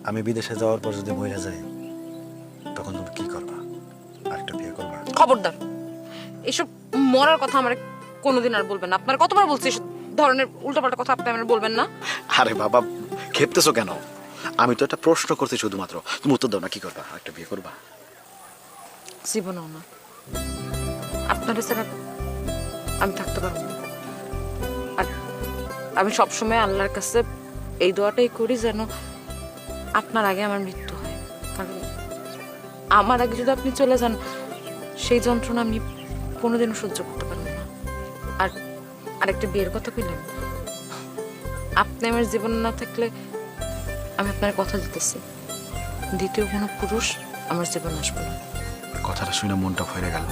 আমি বিদেশে যাওয়ার পর যদি মরে যাই তখন তুমি কি করবা? আরেকটা বিয়ে করবা? খবরদার, এসব মরার কথা আমার কোনোদিন আর বলবেন না। আপনার কতবার বলছি এসব ধরনের উল্টাপাল্টা কথা আপনি আমার বলবেন না। আরে বাবা, খেপতেছো কেন? আমি তো একটা প্রশ্ন করতে শুধুমাত্র, তুমি উত্তর দাও না। কি করবা? একটা বিয়ে করবা? জীবনেও না। আপনাদের ছাড়া আমি থাকতে পারবো না। আর আমি সবসময় আল্লাহর কাছে এই দোয়াটাই করি যেন আপনার আগে আমার মৃত্যু হয়। কারণ আমার আগে যদি আপনি চলে যান, সেই যন্ত্রণা আমি কোনোদিনও সহ্য করতে পারবো না। আর আরেকটা বিয়ের কথা কইলেন, আপনি আমার জীবনে না থাকলে আমি আপনার কথা দিতেছি, দ্বিতীয় কোনো পুরুষ আমার জীবনে আসবে না। কথাটা শুনে মনটা ভরে গেল।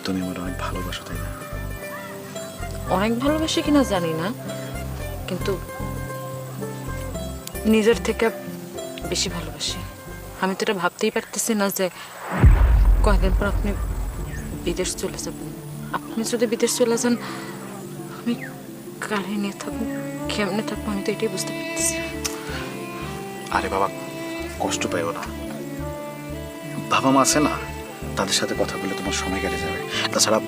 তুমি আমার অনেক ভালোবাসো, তাই না? অনেক ভালোবাসি কিনা জানি না, কিন্তু নিজের থেকে বেশি ভালোবাসি। আমি তো এটা ভাবতেই পারতেছি না যে কয়েকদিন পর আপনি বিদেশ চলে যাবেন। আপনি যদি বিদেশ চলে যান, আমি কারে নিয়ে থাকবো, কেমনে থাকবো, আমি তো এটাই বুঝতে পারতেছি। আরে বাবা, কষ্ট পাইও না। বাবা মা আছে না, তাদের সাথে কথা বলে তোমার সময় কেটে যাবে। তাছাড়া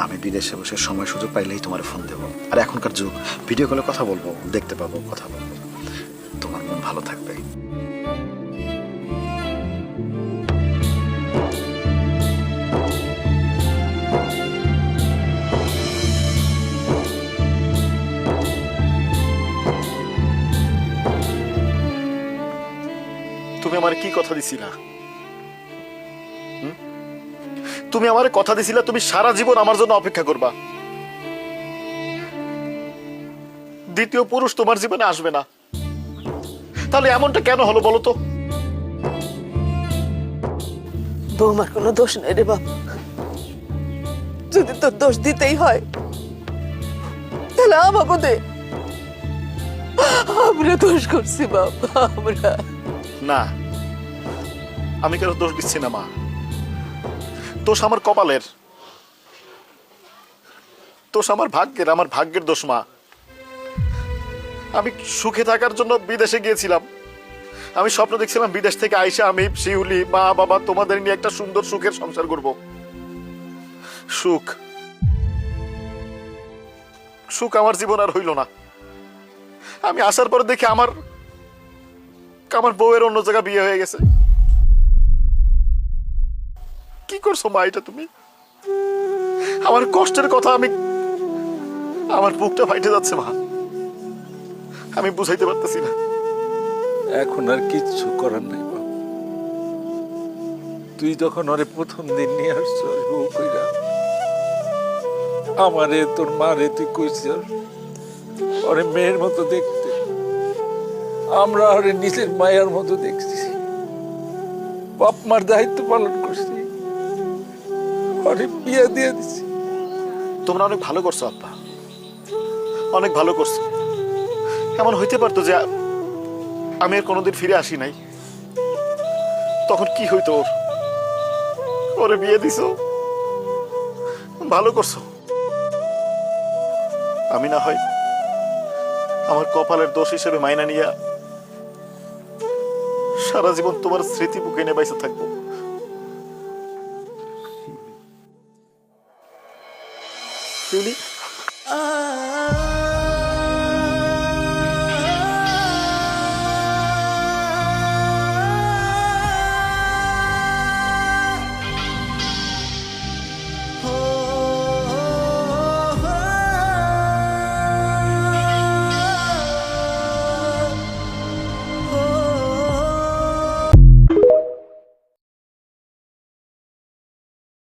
আমি বিদেশে বসে সময় সুযোগ পাইলেই তোমার ফোন দেবো। আর এখনকার যুগ, ভিডিও কলে কথা বলবো, দেখতে পাবো, কথা বলবো, তোমার মন ভালো থাকবে। তুমি আমার কি কথা দিছিলা? তুমি আমার কথা দিছিলা তুমি সারা জীবন আমার জন্য অপেক্ষা করবা। দ্বিতীয় পুরুষ তোমার জীবনে আসবে না, তাহলে এমনটা কেন হলো বলো তো? বৌমার কোনো দোষ নেই রে বাপ। যদি তোর দোষ দিতেই হয় তাহলে আমাকে দে। আমরা দোষ করছি বাপ, আমরা। না, আমি কেন দোষ দিচ্ছি না মা। দোষ আমার কপালের, দোষ আমার ভাগ্যের, আমার ভাগ্যের দোষ মা। আমি সুখে থাকার জন্য বিদেশে গিয়েছিলাম। আমি স্বপ্ন দেখছিলাম বিদেশ থেকে আইসা আমি, শিউলি, মা বাবা তোমাদের নিয়ে একটা সুন্দর সুখের সংসার করব। সুখ সুখ আমার জীবন আর হইল না। আমি আসার পর দেখি আমার আমার বউয়ের অন্য জায়গা বিয়ে হয়ে গেছে। কি করছো মা এটা তুমি? আমার কষ্টের কথা আমি, আমার বুকটা ফাইটে যাচ্ছে মা। আমি বুঝাইতে পারতেছি না। এখন আর কিচ্ছু করার নাই বাবা। তুই যখন ওরে প্রথম দিন নিয়ে আসছিস বউ কইরা, আমারে তোর মারে তুই কইছিস ওরে মেয়ের মতো দেখতে, আমরা ওরে নিজের মায়ের মতো দেখছি। বাপ মার দায়িত্ব পালন করছি, ওরে বিয়ে দিয়ে দিছি। তোমরা অনেক ভালো করছো আব্বা, অনেক ভালো করছো। এমন হইতে পারতো যে আমি আর কোনোদিন ফিরে আসি নাই, তখন কি হইতো? ওরে বিয়ে দিছো, ভালো করছো। আমি না হয় আমার কপালের দোষ হিসেবে মাইনা নিয়া সারা জীবন তোমার স্মৃতি বুকে নিয়ে বাইসে থাকবো।